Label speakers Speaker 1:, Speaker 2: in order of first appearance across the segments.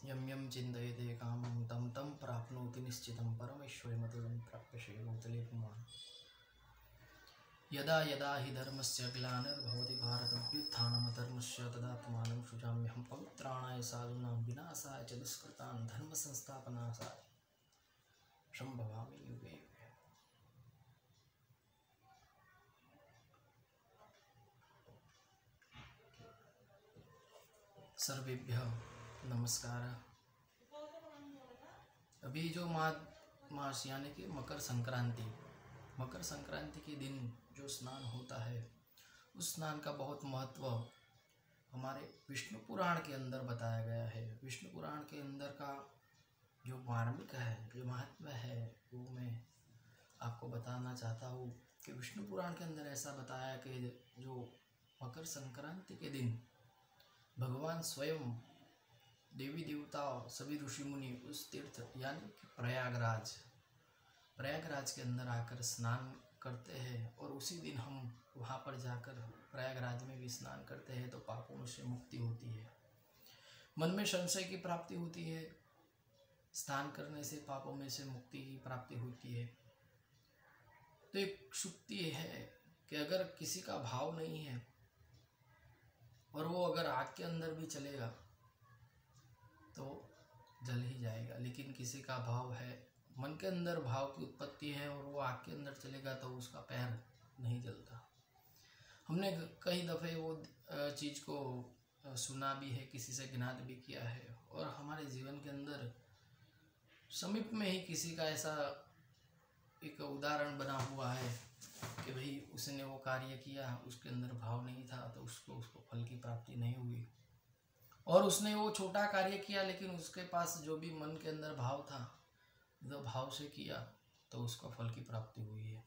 Speaker 1: यं यं चिन्तयते कामं तं तं प्राप्नोति निश्चितं परमेश्वरमतुलं प्राप्य श्रीभूतले पुमान्। यदा यदा हि धर्मस्य ग्लानिर्भवति भारतभ्युत्थानमधर्मस्य तदात्मानं सृजाम्यहं पवित्राणाय साधूनां विनाशाय च दुष्कृतान् धर्मसंस्थापनार्थाय सम्भवामि युगे युगे। सर्वेभ्यः नमस्कार। अभी जो मास यानी कि मकर संक्रांति के दिन जो स्नान होता है, उस स्नान का बहुत महत्व हमारे विष्णु पुराण के अंदर बताया गया है। विष्णु पुराण के अंदर का जो मार्मिक है, जो महात्म्य है, वो मैं आपको बताना चाहता हूँ कि विष्णु पुराण के अंदर ऐसा बताया कि जो मकर संक्रांति के दिन भगवान स्वयं देवी देवता सभी ऋषि मुनि उस तीर्थ यानी कि प्रयागराज के अंदर आकर स्नान करते हैं, और उसी दिन हम वहाँ पर जाकर प्रयागराज में भी स्नान करते हैं तो पापों से मुक्ति होती है, मन में संशय की प्राप्ति होती है। स्नान करने से पापों में से मुक्ति की प्राप्ति होती है। तो एक शुक्ति है कि अगर किसी का भाव नहीं है और वो अगर आग के अंदर भी चलेगा तो जल ही जाएगा, लेकिन किसी का भाव है, मन के अंदर भाव की उत्पत्ति है और वो आग के अंदर चलेगा तो उसका पैर नहीं जलता। हमने कई दफ़े वो चीज़ को सुना भी है, किसी से ज्ञात भी किया है, और हमारे जीवन के अंदर समीप में ही किसी का ऐसा एक उदाहरण बना हुआ है कि भाई उसने वो कार्य किया, उसके अंदर भाव नहीं था तो उसको फल की प्राप्ति नहीं हुई, और उसने वो छोटा कार्य किया लेकिन उसके पास जो भी मन के अंदर भाव था, जो भाव से किया तो उसको फल की प्राप्ति हुई है।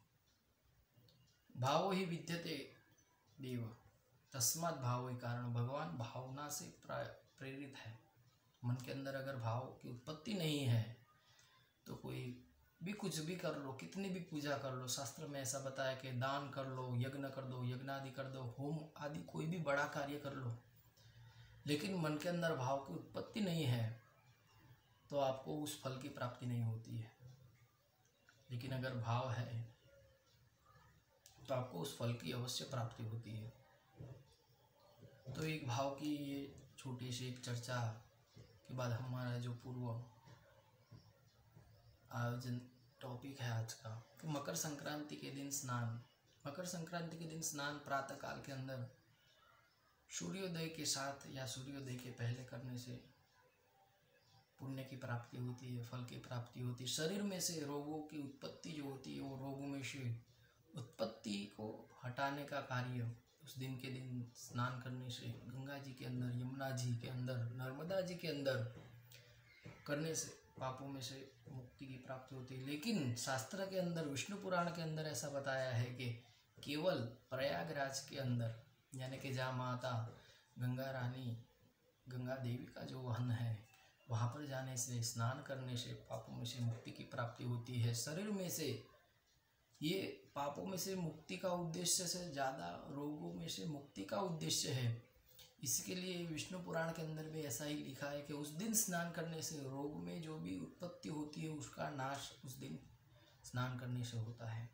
Speaker 1: भावो ही विद्यते देव तस्मात् भाव ही कारण। भगवान भावना से प्रेरित है। मन के अंदर अगर भाव की उत्पत्ति नहीं है तो कोई भी कुछ भी कर लो, कितनी भी पूजा कर लो, शास्त्र में ऐसा बताया कि दान कर लो, यज्ञ कर दो, यज्ञ आदि कर दो, होम आदि कोई भी बड़ा कार्य कर लो, लेकिन मन के अंदर भाव की उत्पत्ति नहीं है तो आपको उस फल की प्राप्ति नहीं होती है। लेकिन अगर भाव है तो आपको उस फल की अवश्य प्राप्ति होती है। तो एक भाव की ये छोटी सी एक चर्चा के बाद हमारा जो पूर्व आयोजन टॉपिक है आज का, कि मकर संक्रांति के दिन स्नान। मकर संक्रांति के दिन स्नान प्रातः काल के अंदर सूर्योदय के साथ या सूर्योदय के पहले करने से पुण्य की प्राप्ति होती है, फल की प्राप्ति होती है। शरीर में से रोगों की उत्पत्ति जो होती है, वो रोगों में से उत्पत्ति को हटाने का कार्य उस दिन के दिन स्नान करने से, गंगा जी के अंदर, यमुना जी के अंदर, नर्मदा जी के अंदर करने से पापों में से मुक्ति की प्राप्ति होती है। लेकिन शास्त्र के अंदर, विष्णु पुराण के अंदर ऐसा बताया है कि केवल प्रयागराज के अंदर, यानी कि जहाँ माता गंगा रानी, गंगा देवी का जो वाहन है, वहाँ पर जाने से, स्नान करने से पापों में से मुक्ति की प्राप्ति होती है। शरीर में से ये पापों में से मुक्ति का उद्देश्य से ज़्यादा रोगों में से मुक्ति का उद्देश्य है। इसके लिए विष्णु पुराण के अंदर भी ऐसा ही लिखा है कि उस दिन स्नान करने से रोग में जो भी उत्पत्ति होती है उसका नाश उस दिन स्नान करने से होता है।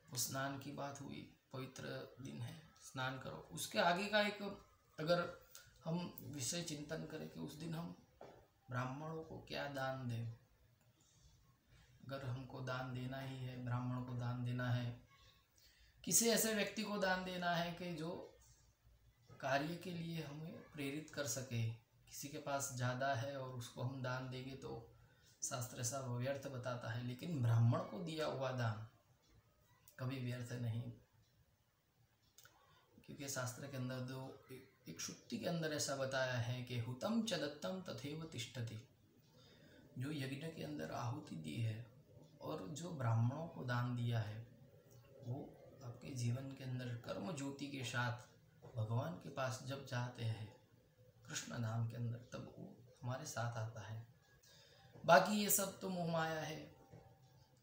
Speaker 1: उस स्नान की बात हुई, पवित्र दिन है, स्नान करो। उसके आगे का एक अगर हम विषय चिंतन करें कि उस दिन हम ब्राह्मणों को क्या दान दें। अगर हमको दान देना ही है, ब्राह्मणों को दान देना है, किसी ऐसे व्यक्ति को दान देना है कि जो कार्य के लिए हमें प्रेरित कर सके। किसी के पास ज़्यादा है और उसको हम दान देंगे तो शास्त्र ऐसा व्यर्थ बताता है, लेकिन ब्राह्मण को दिया हुआ दान कभी व्यर्थ नहीं, क्योंकि शास्त्र के अंदर दो एक शुक्ति के अंदर ऐसा बताया है कि हुतम च दत्तम तथैव तिष्ठति। जो यज्ञ के अंदर आहुति दी है और जो ब्राह्मणों को दान दिया है, वो आपके जीवन के अंदर कर्म ज्योति के साथ भगवान के पास जब जाते हैं कृष्ण धाम के अंदर, तब वो हमारे साथ आता है। बाकी ये सब तो मोह माया है।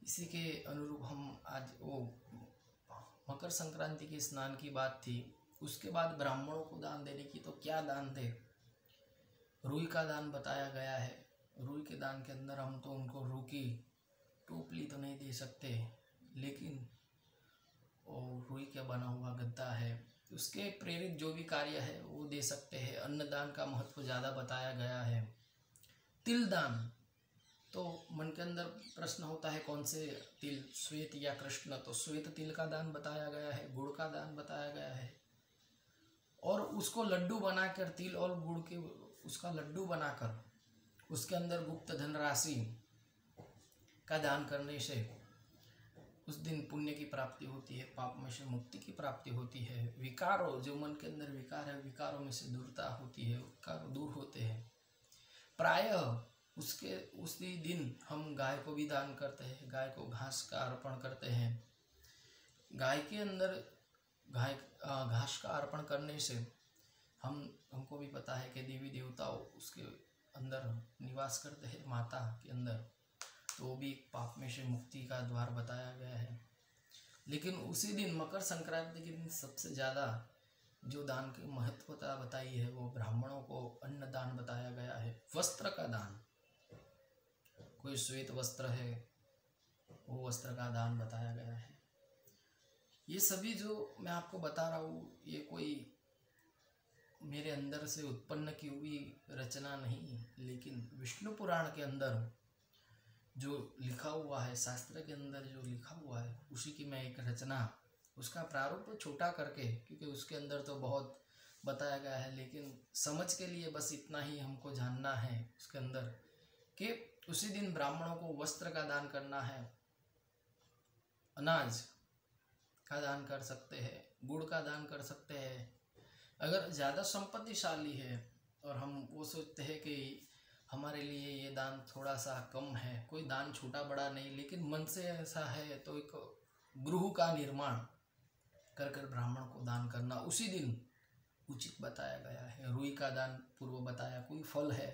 Speaker 1: इसी के अनुरूप हम आज वो मकर संक्रांति के स्नान की बात थी, उसके बाद ब्राह्मणों को दान देने की। तो क्या दान दे? रुई का दान बताया गया है। रुई के दान के अंदर हम तो उनको रुई की टोपली तो नहीं दे सकते, लेकिन और रुई का बना हुआ गद्दा है, उसके प्रेरित जो भी कार्य है वो दे सकते हैं। अन्नदान का महत्व ज़्यादा बताया गया है। तिल दान, तो मन के अंदर प्रश्न होता है कौन से तिल, श्वेत या कृष्ण, तो श्वेत तिल का दान बताया गया है, गुड़ का दान बताया गया है। और उसको लड्डू बनाकर, तिल और गुड़ के उसका लड्डू बनाकर उसके अंदर गुप्त धनराशि का दान करने से उस दिन पुण्य की प्राप्ति होती है, पाप में से मुक्ति की प्राप्ति होती है। विकारों, जो मन के अंदर विकार है, विकारों में से दूरता होती है, विकार दूर होते हैं। प्रायः उसके उसी दिन हम गाय को भी दान करते हैं, गाय को घास का अर्पण करते हैं। गाय के अंदर घास का अर्पण करने से हमको भी पता है कि देवी देवता उसके अंदर निवास करते हैं, माता के अंदर, तो वो भी पाप में से मुक्ति का द्वार बताया गया है। लेकिन उसी दिन मकर संक्रांति के दिन सबसे ज़्यादा जो दान की महत्वता बताई है वो ब्राह्मणों को अन्न दान बताया गया है। वस्त्र का दान, कोई श्वेत वस्त्र है वो वस्त्र का दान बताया गया है। ये सभी जो मैं आपको बता रहा हूँ ये कोई मेरे अंदर से उत्पन्न की हुई रचना नहीं, लेकिन विष्णु पुराण के अंदर जो लिखा हुआ है, शास्त्र के अंदर जो लिखा हुआ है, उसी की मैं एक रचना, उसका प्रारूप छोटा करके, क्योंकि उसके अंदर तो बहुत बताया गया है, लेकिन समझ के लिए बस इतना ही हमको जानना है उसके अंदर कि उसी दिन ब्राह्मणों को वस्त्र का दान करना है, अनाज का दान कर सकते हैं, गुड़ का दान कर सकते हैं। अगर ज़्यादा संपत्तिशाली है और हम वो सोचते हैं कि हमारे लिए ये दान थोड़ा सा कम है, कोई दान छोटा बड़ा नहीं, लेकिन मन से ऐसा है तो एक गृह का निर्माण कर कर ब्राह्मण को दान करना उसी दिन उचित बताया गया है। रुई का दान पूर्व बताया, कोई फल है,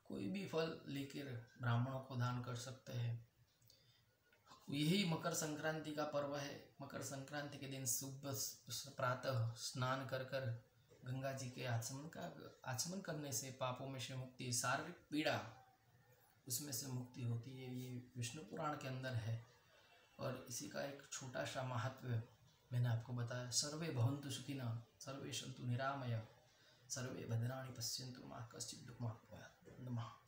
Speaker 1: कोई भी फल लेकर ब्राह्मणों को दान कर सकते हैं। यही मकर संक्रांति का पर्व है। मकर संक्रांति के दिन सुबह प्रातः स्नान कर कर गंगा जी के आचमन करने से पापों में से मुक्ति, शारीरिक पीड़ा उसमें से मुक्ति होती है। ये विष्णु पुराण के अंदर है और इसी का एक छोटा सा महत्व मैंने आपको बताया। सर्वे भवन्तु सुखिनः, सर्वे सन्तु निरामया, सर्वे भद्राणि पश्यन्तु मा कश्चित् दुःखमाप्नुयात्। नमः।